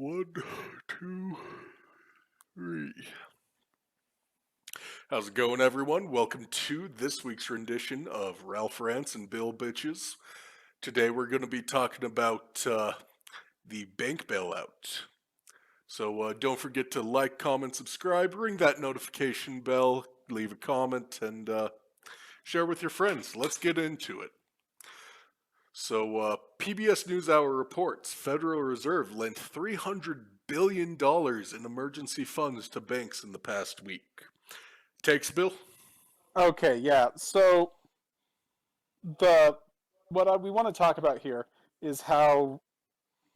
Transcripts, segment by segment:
One, two, three. How's it going, everyone? Welcome to this week's rendition of Ralph Rants and Bill Bitches. Today we're going to be talking about the bank bailout. So don't forget to like, comment, subscribe, ring that notification bell, leave a comment, and share with your friends. Let's get into it. So PBS NewsHour reports Federal Reserve lent $300 billion in emergency funds to banks in the past week. Takes, Bill? Okay, yeah. So the we want to talk about here is how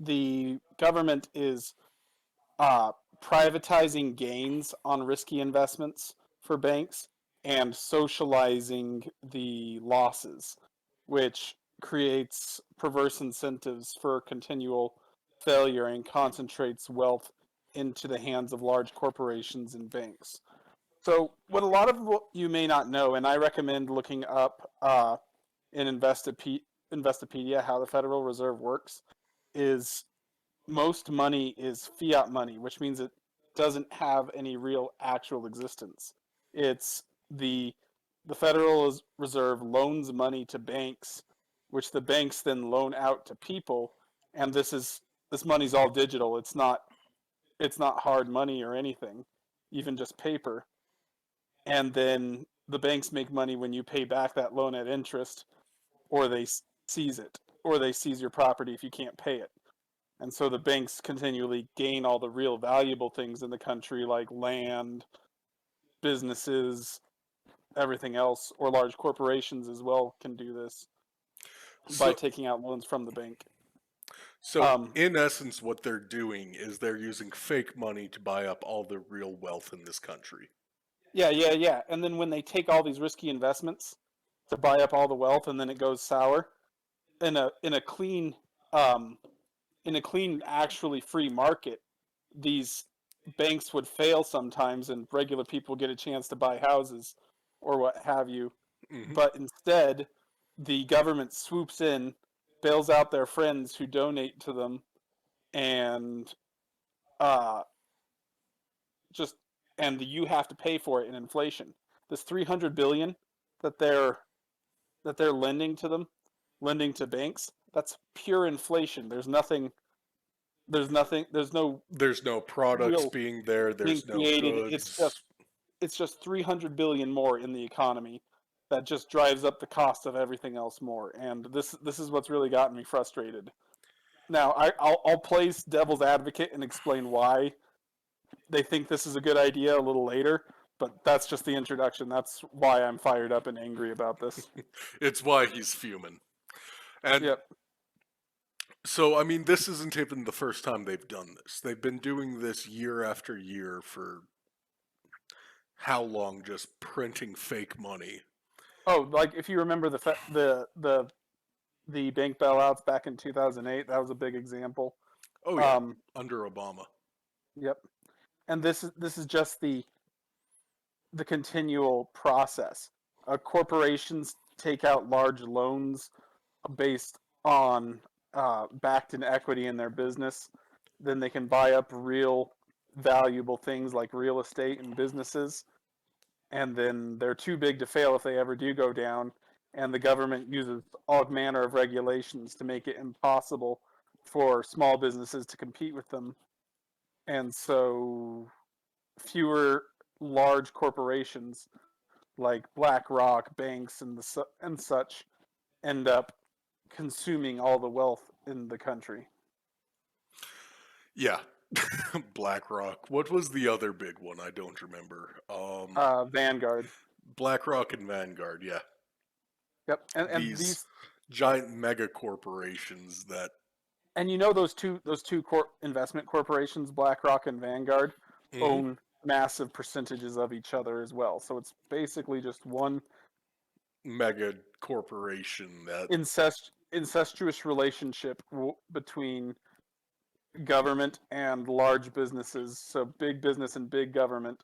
the government is uh, privatizing gains on risky investments for banks and socializing the losses, which creates perverse incentives for continual failure and concentrates wealth into the hands of large corporations and banks. So, what a lot of what you may not know, and I recommend looking up in Investopedia how the Federal Reserve works, is most money is fiat money, which means it doesn't have any real actual existence. It's the the Federal Reserve loans money to banks, which the banks then loan out to people, and this money's all digital. It's not hard money or anything, even just paper. And then the banks make money when you pay back that loan at interest, or they seize it, or they seize your property if you can't pay it. And so the banks continually gain all the real valuable things in the country, like land, businesses, everything else, or large corporations as well can do this by So, taking out loans from the bank. so Um, in essence, what they're doing is they're using fake money to buy up all the real wealth in this country. yeah, yeah, yeah. And then when they take all these risky investments to buy up all the wealth, and then it goes sour in a clean um, actually free market, these banks would fail sometimes and regular people get a chance to buy houses or what have you. Hmm. But instead, the government swoops in, bails out their friends who donate to them, and uh, just and you have to pay for it in inflation. This 300 billion that they're lending to them, lending to banks, that's pure inflation. There's no There's no products real being there, being there's no created. It's goods. just it's just 300 billion more in the economy that just drives up the cost of everything else more. And this is what's really gotten me frustrated. Now I'll play devil's advocate and explain why they think this is a good idea a little later. But that's just the introduction. That's why I'm fired up and angry about this. It's why he's fuming. And Yep. so, I mean, this isn't even the first time they've done this. They've been doing this year after year for how long, just printing fake money. Oh, like if you remember the bank bailouts back in 2008, that was a big example. Oh, yeah, Um, under Obama. yep. And this is just the continual process. Corporations take out large loans based on backed in equity in their business. Then they can buy up real valuable things like real estate and businesses. And then they're too big to fail if they ever do go down. And the government uses all manner of regulations to make it impossible for small businesses to compete with them. And so fewer large corporations like BlackRock, banks, and such end up consuming all the wealth in the country. Yeah. BlackRock. What was the other big one? I don't remember. Vanguard. BlackRock and Vanguard, yeah. Yep. And These these giant mega corporations that. and you know those two investment corporations, BlackRock and Vanguard, Mhm. own massive percentages of each other as well. So it's basically just one Mega corporation that. incestuous relationship between government and large businesses. So big business and big government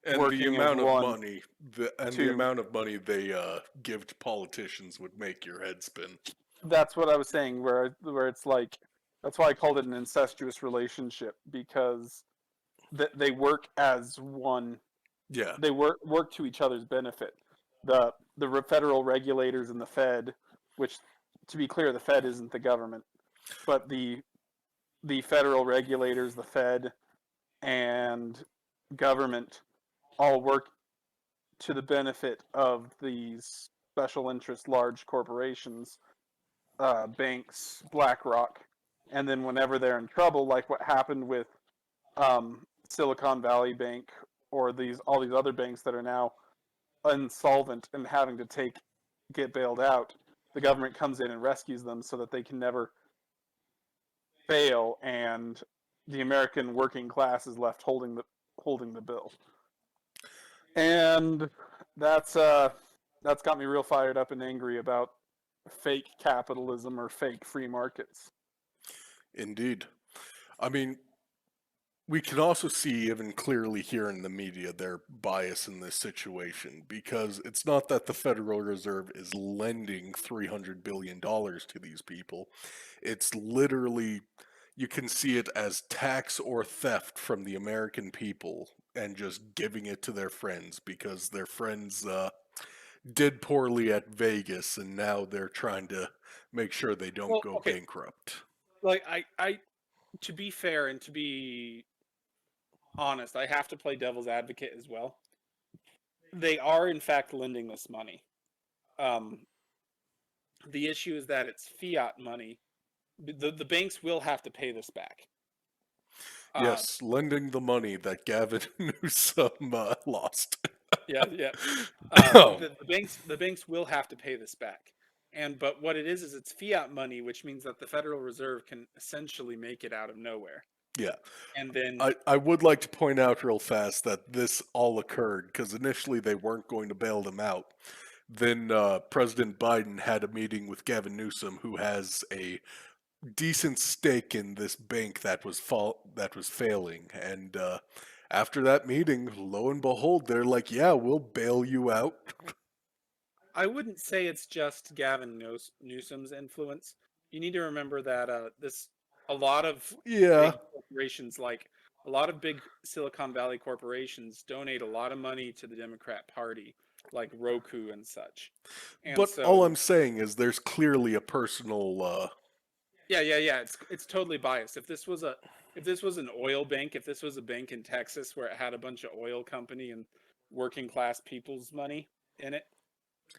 And the working as amount of one money, to they give to politicians would make your head spin. that's what I was saying, where it's like That's why I called it an incestuous relationship, because they work as one. Yeah. They work to each other's benefit. The federal regulators and the Fed, which, to be clear, the Fed isn't the government, but the federal regulators, the Fed, and government all work to the benefit of these special interest large corporations, banks, BlackRock, and then whenever they're in trouble, like what happened with Silicon Valley Bank, or these all these other banks that are now insolvent and having to get bailed out, the government comes in and rescues them so that they can never fail, and the American working class is left holding the bill. And that's that's got me real fired up and angry about fake capitalism or fake free markets. Indeed. I mean, we can also see even clearly here in the media their bias in this situation, because it's not that the Federal Reserve is lending $300 billion to these people. It's literally, you can see it as tax or theft from the American people and just giving it to their friends because their friends did poorly at Vegas and now they're trying to make sure they don't Well, go okay, bankrupt. like I to be fair and to be honest, I have to play devil's advocate as well. They are in fact lending this money. Um, the issue is that it's fiat money. The banks will have to pay this back. Uh, Yes, lending the money that Gavin Newsom lost. yeah, yeah. Oh, The banks will have to pay this back. And but what it is it's fiat money, which means that the Federal Reserve can essentially make it out of nowhere. yeah. And then I would like to point out real fast that this all occurred because initially they weren't going to bail them out. Then President Biden had a meeting with Gavin Newsom, who has a decent stake in this bank that was failing, and after that meeting, lo and behold, they're like, "Yeah, we'll bail you out." I wouldn't say it's just Gavin Newsom's influence. You need to remember that this a lot of Yeah, big corporations, like a lot of big Silicon Valley corporations, donate a lot of money to the Democrat Party, like Roku and such. And but all so, I'm saying is there's clearly a personal. yeah, yeah, yeah, it's totally biased. If this was an oil bank, if this was a bank in Texas where it had a bunch of oil company and working class people's money in it,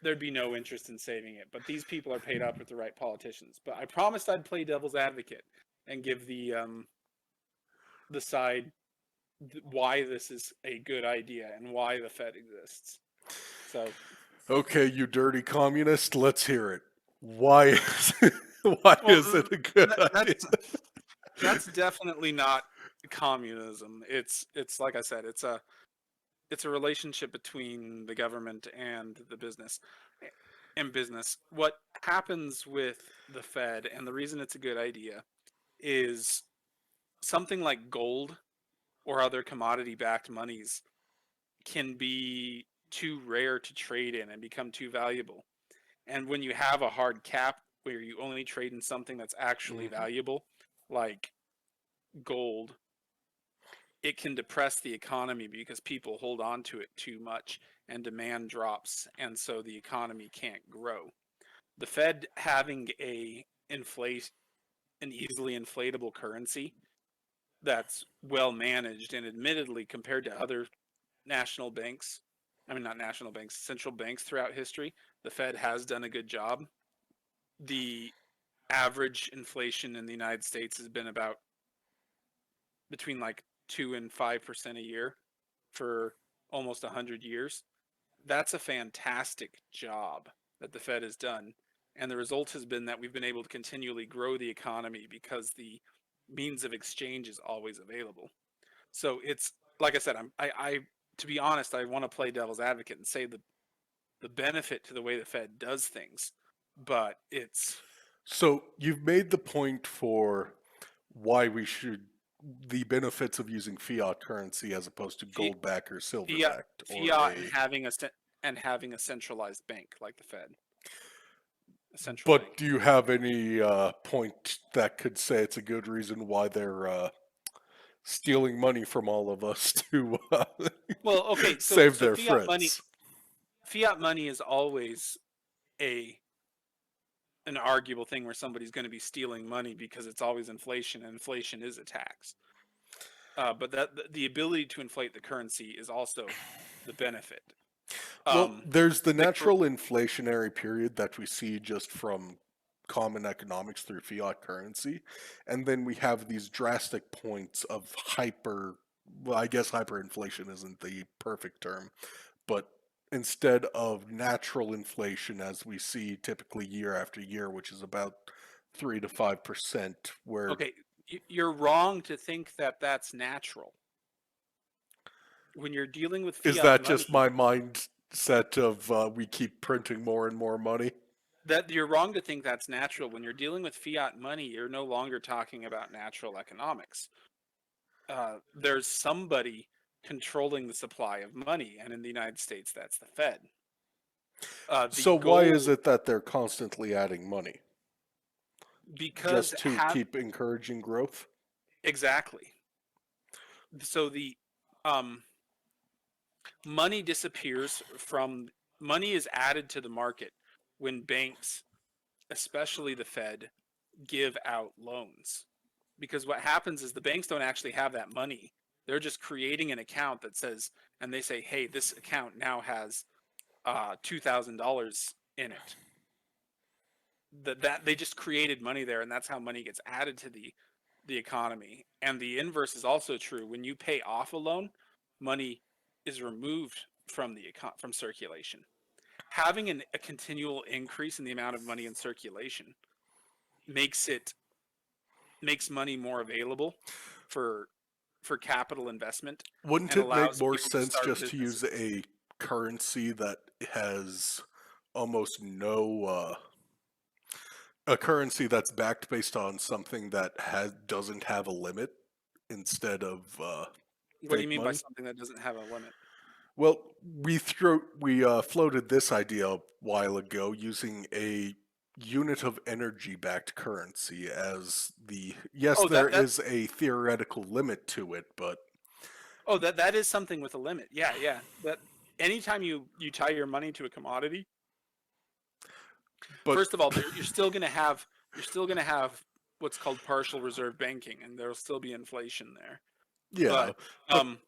there'd be no interest in saving it. But these people are paid up with the right politicians. But I promised I'd play devil's advocate and give the side why this is a good idea and why the Fed exists. So, Okay, you dirty communist, let's hear it. Why is why well, is it a good idea? that's definitely not communism. It's like I said, it's a relationship between the government and the business and business. What happens with the Fed, and the reason it's a good idea, is something like gold or other commodity backed monies can be too rare to trade in and become too valuable. And when you have a hard cap where you only trade in something that's actually Mhm. valuable, like gold, it can depress the economy because people hold on to it too much and demand drops, and so the economy can't grow. The Fed having an easily inflatable currency that's well managed, and admittedly compared to other national banks, I mean not national banks, central banks throughout history, the Fed has done a good job. The average inflation in the United States has been about between like 2 and 5% a year for almost 100 years. That's a fantastic job that the Fed has done. And the result has been that we've been able to continually grow the economy because the means of exchange is always available. So it's like I said, I to be honest, I want to play devil's advocate and say the benefit to the way the Fed does things, but it's So you've made the point for why we should the benefits of using fiat currency as opposed to fi- gold backed or silver fiat backed or fiat a and having a centralized bank like the Fed. a central But bank. do you have any point that could say it's a good reason why they're stealing money from all of us to Well, okay, so save so their friends? fiat money is always a an arguable thing where somebody's going to be stealing money because it's always inflation, and inflation is a tax. But the ability to inflate the currency is also the benefit. Well, Um, there's the the natural inflationary period that we see just from common economics through fiat currency, and then we have these drastic points of hyper, well, I guess hyperinflation isn't the perfect term, but instead of natural inflation as we see typically year after year, which is about 3 to 5%, where okay, you're wrong to think that that's natural. When you're dealing with is fiat that just money, my mindset of we keep printing more and more money? that you're wrong to think that's natural. When you're dealing with fiat money, you're no longer talking about natural economics. There's somebody controlling the supply of money, and in the United States, that's the Fed. The So why is goal, it that they're constantly adding money? because Just to have keep encouraging growth? exactly. So the um, money disappears from money is added to the market when banks, especially the Fed, give out loans. Because what happens is the banks don't actually have that money. They're just creating an account that says, and they say, hey, this account now has $2,000 in it. That they just created money there, and that's how money gets added to the economy. And the inverse is also true. When you pay off a loan, money is removed from from circulation. Having a continual increase in the amount of money in circulation makes it makes money more available for capital investment, Wouldn't and it make allows more people to sense start just to use businesses. a currency that has almost no a currency that's backed based on something that has doesn't have a limit instead of What do you fake mean by money? something that doesn't have a limit? Well, we floated this idea a while ago using a unit of energy backed currency as the yes, Oh, there that is a theoretical limit to it, but that is something with a limit. Yeah, yeah. That anytime you tie your money to a commodity, but first of all, you're still going to have what's called partial reserve banking, and there'll still be inflation there. yeah, But but um,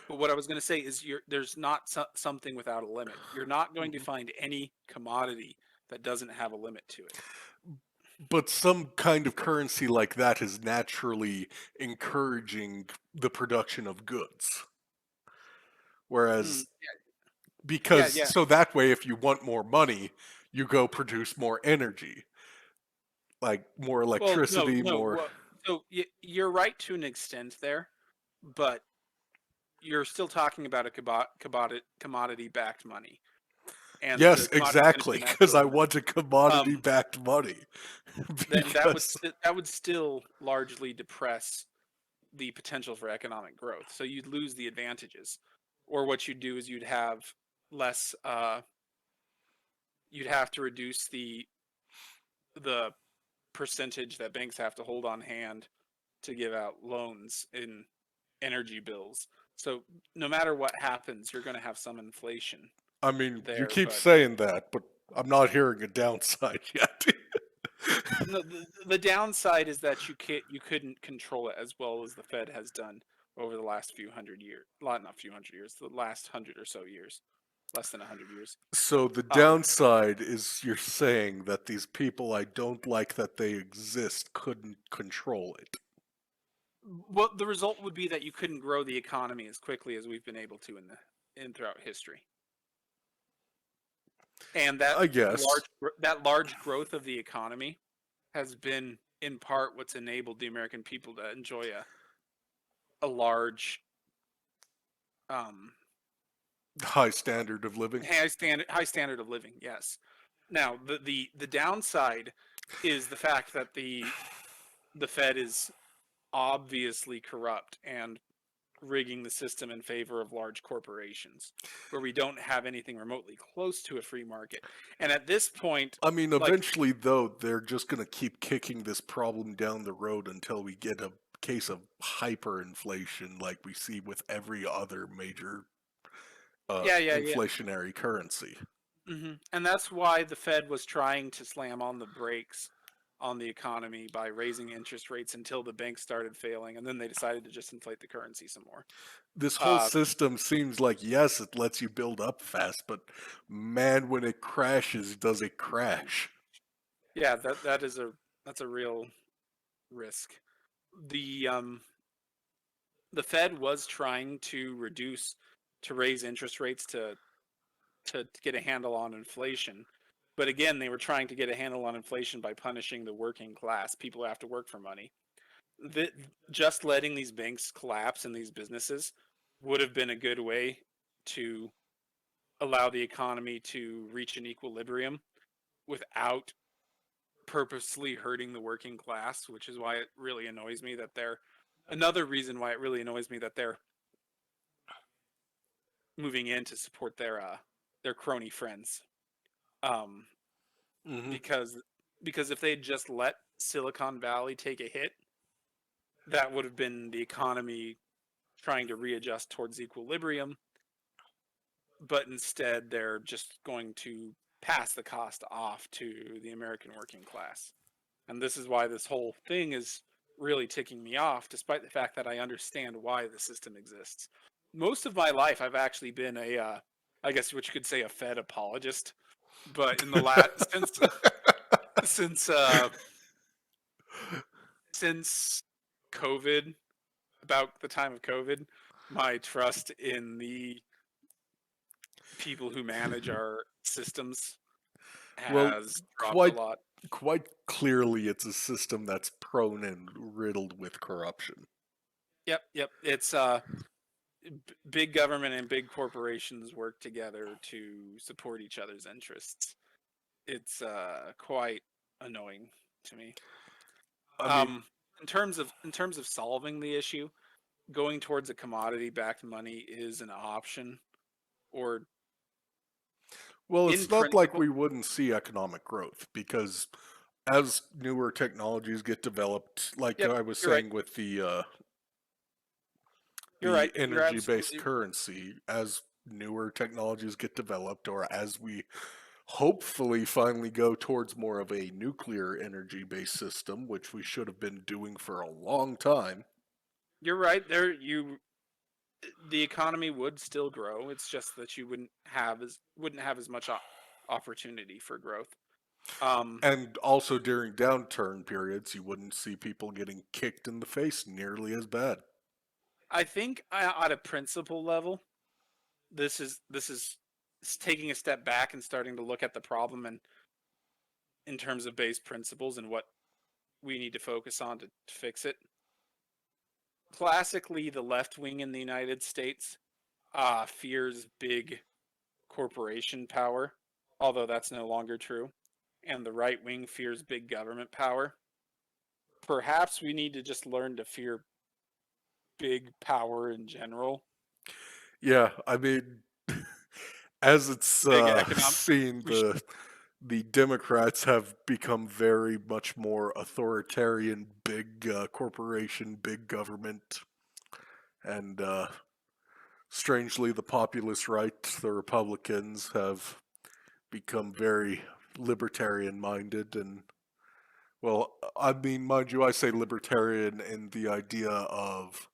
but what I was going to say is there's not something without a limit. You're not going to mhm. find any commodity that doesn't have a limit to it. But some kind of currency like that is naturally encouraging the production of goods. Mm, Whereas, yeah, because yeah. so that way, if you want more money, you go produce more energy, like more Well, no, electricity, no. more. Well, so you're right to an extent there, but you're still talking about a commodity backed money, and Yes, the commodity is going to be exactly, a because natural I limit. want a commodity Um, backed money. then Because, that would still largely depress the potential for economic growth. So you'd lose the advantages, or what you'd do is you'd have less. You'd have to reduce the percentage that banks have to hold on hand to give out loans in energy bills. So no matter what happens, you're going to have some inflation I mean, you there. keep But saying that, but I'm not hearing a downside yet. no, the downside is that you couldn't control it as well as the Fed has done over the last few hundred years. Not few hundred years, the last 100 or so years, less than 100 years. So the Um, downside is you're saying that these people I don't like that they exist couldn't control it. well, the result would be that you couldn't grow the economy as quickly as we've been able to in throughout history, and I guess. that large growth of the economy has been in part what's enabled the American people to enjoy a large um, High standard of living. high standard of living. Yes. Now the downside is the fact that the Fed is obviously corrupt and rigging the system in favor of large corporations, where we don't have anything remotely close to a free market. And at this point, I mean, like, eventually, though, they're just going to keep kicking this problem down the road until we get a case of hyperinflation like we see with every other major yeah, yeah, yeah. inflationary currency. And that's why the Fed was trying to slam on the brakes on the economy by raising interest rates until the banks started failing, and then they decided to just inflate the currency some more. This whole Uh, system seems like, yes, it lets you build up fast, but man, when it crashes, does it crash? yeah, that's a real risk. The um, the Fed was trying to raise interest rates to get a handle on inflation. But again, they were trying to get a handle on inflation by punishing the working class, people who have to work for money. The, just letting these banks collapse and these businesses would have been a good way to allow the economy to reach an equilibrium without purposely hurting the working class, which is why it really annoys me that they're another reason why it really annoys me that they're moving in to support their crony friends. Um, Hmm. because because if they had just let Silicon Valley take a hit, that would have been the economy trying to readjust towards equilibrium, but instead they're just going to pass the cost off to the American working class. And this is why this whole thing is really ticking me off, despite the fact that I understand why the system exists. Most of my life, I've actually been I guess what you could say, a Fed apologist. But in the since uh, since COVID, about the time of COVID, my trust in the people who manage our systems Well, has dropped a quite lot. quite clearly, it's a system that's prone and riddled with corruption. Yep, yep. It's big government and big corporations work together to support each other's interests. It's quite annoying to me. I mean, Um, in terms of solving the issue, going towards a commodity-backed money is an option, or well, in it's not like principle. we wouldn't see economic growth because as newer technologies get developed, like Yep, I was you're right. saying with You're the right. You're energy-based absolutely. currency, as newer technologies get developed, or as we hopefully finally go towards more of a nuclear energy-based system, which we should have been doing for a long time. You're right. The economy would still grow. It's just that you wouldn't have as much opportunity for growth. Um, And also during downturn periods, you wouldn't see people getting kicked in the face nearly as bad. I think at a principle level, this is taking a step back and starting to look at the problem and in terms of base principles and what we need to focus on to fix it. Classically, the left wing in the United States fears big corporation power, although that's no longer true, and the right wing fears big government power. Perhaps we need to just learn to fear big power in general, Yeah, I mean, as it's big economic. seen, We should, the Democrats have become very much more authoritarian, big corporation, big government, and strangely, the populist right, the Republicans, have become very libertarian minded. And, well, I mean, mind you, I say libertarian in the idea of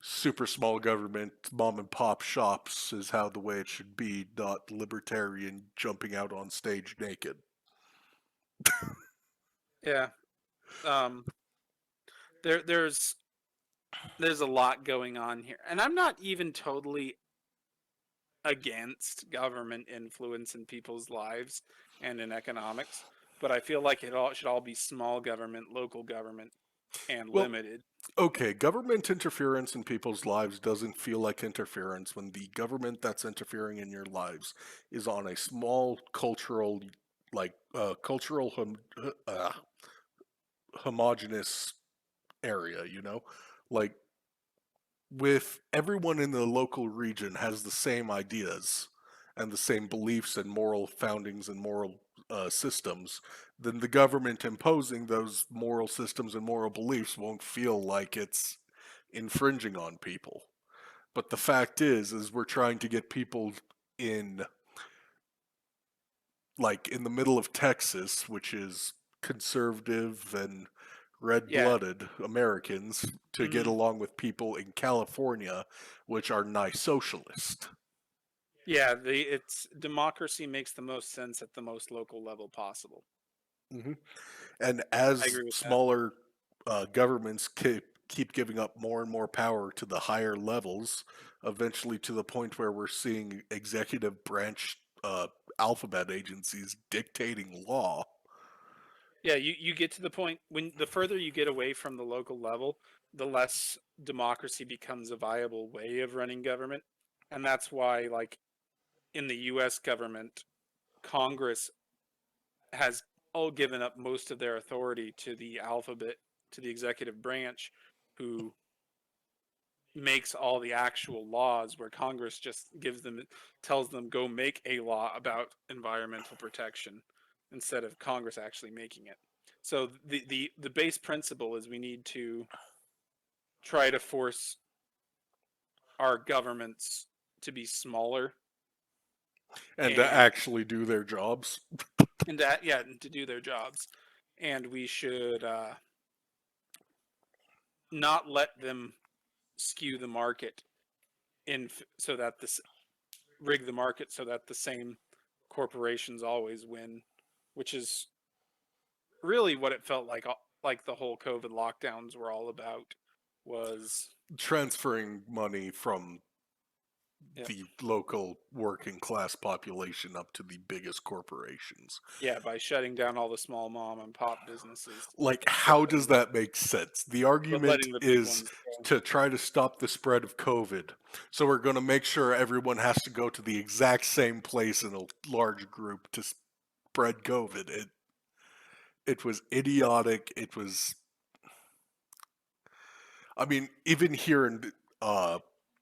super small government, mom and pop shops is how the way it should be, not libertarian jumping out on stage naked. yeah. Um, there's a lot going on here, and I'm not even totally against government influence in people's lives and in economics, but I feel like it all should all be small government, local government, and Well, limited. okay, government interference in people's lives doesn't feel like interference when the government that's interfering in your lives is on a small cultural, like, homogenous area, you know? Like, with everyone in the local region has the same ideas and the same beliefs and moral foundings and moral systems, then the government imposing those moral systems and moral beliefs won't feel like it's infringing on people. But the fact is we're trying to get people in, like in the middle of Texas, which is conservative and Yeah. red-blooded Americans, to get Hmm. along with people in California, which are nice socialist. Yeah, it's democracy makes the most sense at the most local level possible. Hmm. And I as agree with that. smaller governments keep giving up more and more power to the higher levels, eventually to the point where we're seeing executive branch alphabet agencies dictating law. Yeah, you get to the point when the further you get away from the local level, the less democracy becomes a viable way of running government. And that's why, like, in the US government, Congress has all given up most of their authority to the alphabet, to the executive branch, who makes all the actual laws, where Congress just tells them, go make a law about environmental protection instead of Congress actually making it. So the base principle is we need to try to force our governments to be smaller And to and actually do their jobs. to do their jobs. And we should not let them skew the market so that this rig the market so that the same corporations always win, which is really what it felt like the whole COVID lockdowns were all about was Transferring money from yeah, the local working class population up to the biggest corporations. yeah, by shutting down all the small mom and pop businesses, Like, but how does that make sense? The argument letting the big is ones go. to try to stop the spread of COVID. So we're going to make sure everyone has to go to the exact same place in a large group to spread COVID. It was idiotic. It was, I mean, even here in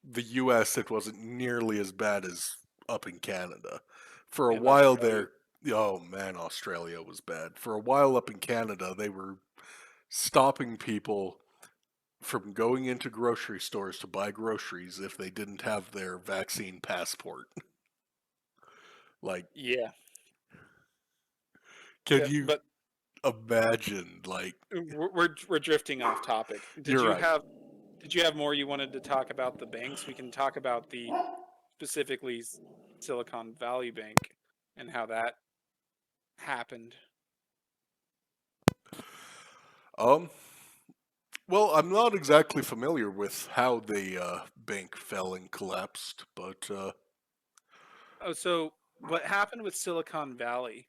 the US, it wasn't nearly as bad as up in Canada. For a And while Australia. there, oh man, Australia was bad. For a while up in Canada, they were stopping people from going into grocery stores to buy groceries if they didn't have their vaccine passport. Like, Yeah, can yeah, you but imagine? Like, we're drifting off topic. you're right. Did you have more you wanted to talk about the banks? We can talk about the specifically Silicon Valley Bank and how that happened. Um, well, I'm not exactly familiar with how the bank fell and collapsed, but Oh, so what happened with Silicon Valley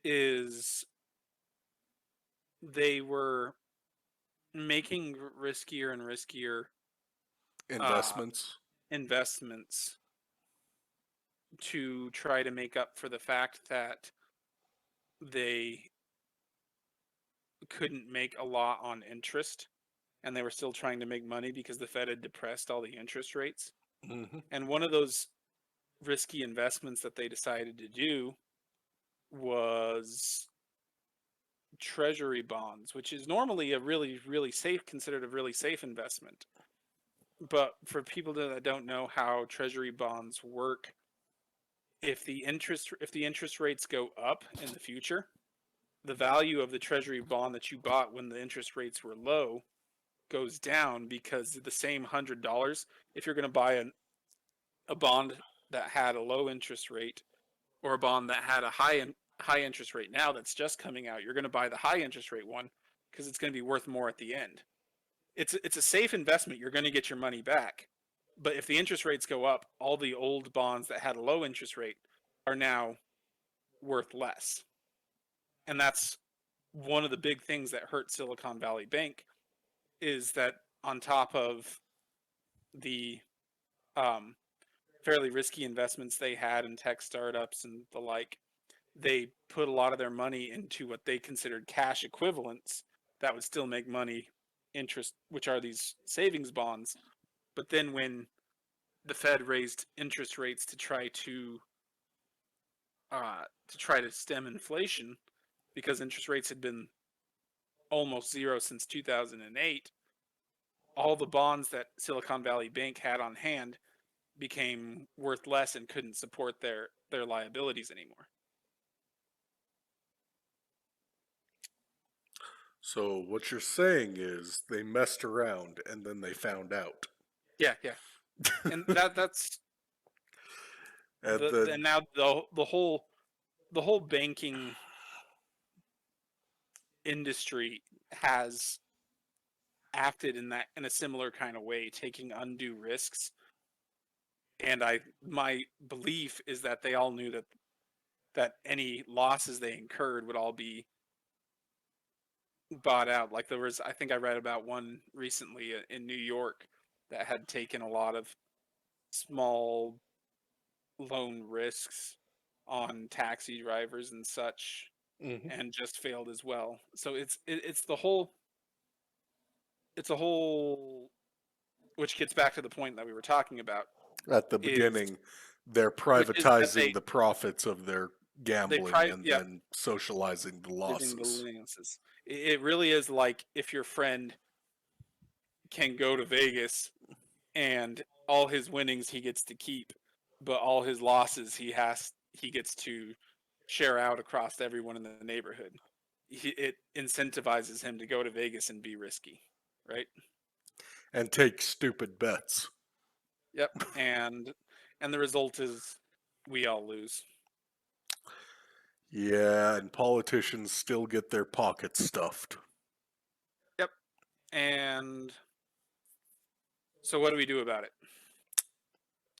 is they were making riskier and riskier uh, investments. investments to try to make up for the fact that they couldn't make a lot on interest, and they were still trying to make money because the Fed had depressed all the interest rates. Hmm. And one of those risky investments that they decided to do was treasury bonds, which is normally a really, really safe, considered a really safe investment. But for people that don't know how treasury bonds work, if the interest rates go up in the future, the value of the treasury bond that you bought when the interest rates were low goes down, because the same $100, if you're going to buy a bond that had a low interest rate, or a bond that had a high interest rate now that's just coming out, you're going to buy the high interest rate one because it's going to be worth more at the end. It's a safe investment. You're going to get your money back. But if the interest rates go up, all the old bonds that had a low interest rate are now worth less. And that's one of the big things that hurt Silicon Valley Bank, is that on top of the um, fairly risky investments they had in tech startups and the like, they put a lot of their money into what they considered cash equivalents that would still make money interest, which are these savings bonds. But then when the Fed raised interest rates to try to stem inflation, because interest rates had been almost zero since 2008, all the bonds that Silicon Valley Bank had on hand became worth less and couldn't support their liabilities anymore. So what you're saying is they messed around and then they found out. Yeah, yeah. And that's And the then and now the whole banking industry has acted in a similar kind of way, taking undue risks. And my belief is that they all knew that any losses they incurred would all be bought out. Like there was, I think I read about one recently in New York that had taken a lot of small loan risks on taxi drivers and such, Mhm. and just failed as well. So it's the whole it's a whole, which gets back to the point that we were talking about, At the is beginning, they're which is that privatizing the profits of their they gambling pri and yeah, then socializing the giving the losses. leniences. It really is like if your friend can go to Vegas and all his winnings he gets to keep, but all his losses he gets to share out across everyone in the neighborhood. It incentivizes him to go to Vegas and be risky, right? And take stupid bets. Yep. And the result is we all lose. Yeah, and politicians still get their pockets stuffed. Yep. And so what do we do about it?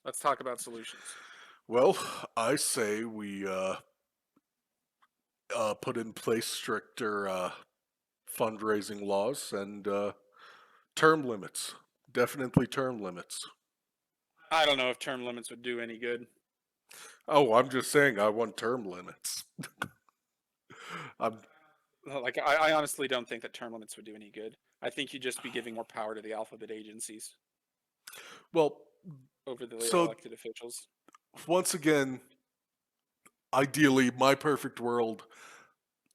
Let's talk about solutions. Well, I say we put in place stricter fundraising laws and term limits. Definitely term limits. I don't know if term limits would do any good. Oh, I'm just saying I want term limits. I'm Like I honestly don't think that term limits would do any good. I think you'd just be giving more power to the alphabet agencies well. over the So elected officials. once again, ideally, my perfect world,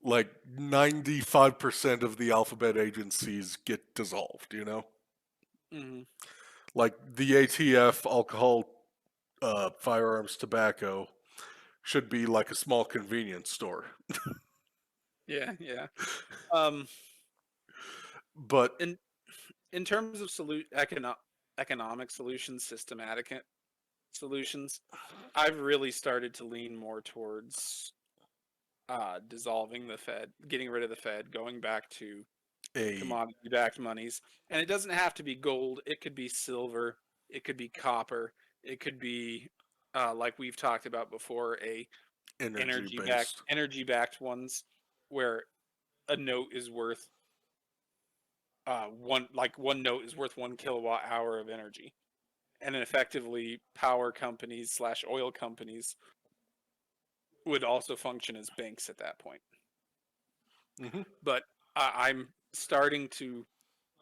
like 95% of the alphabet agencies get dissolved. Hmm. Like the ATF, alcohol, firearms, tobacco, should be like a small convenience store. Yeah, yeah. Um, But in in terms of economic solutions, systematic solutions, I've really started to lean more towards dissolving the Fed, getting rid of the Fed, going back to a commodity-backed monies. And it doesn't have to be gold. It could be silver. It could be copper. It could be, like we've talked about before, a energy energy-backed based. energy-backed ones, where a note is worth one note is worth 1 kilowatt hour of energy, and then effectively power companies slash oil companies would also function as banks at that point. Hmm. But I'm starting to,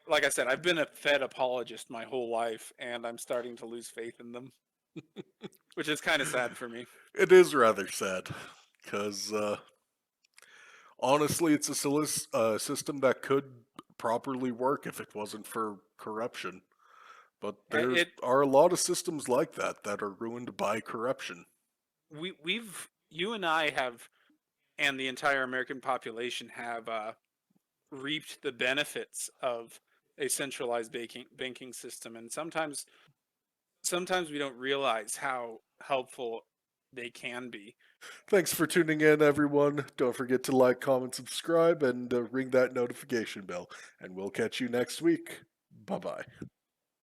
like I said, I've been a Fed apologist my whole life, and I'm starting to lose faith in them, which is kind of sad for me. It is rather sad because honestly, it's a system that could properly work if it wasn't for corruption. But there It are a lot of systems like that that are ruined by corruption. we've you and I have, and the entire American population have reaped the benefits of a centralized banking system, and sometimes we don't realize how helpful they can be. Thanks for tuning in, everyone. Don't forget to like, comment, subscribe, and ring that notification bell. And we'll catch you next week. Bye bye.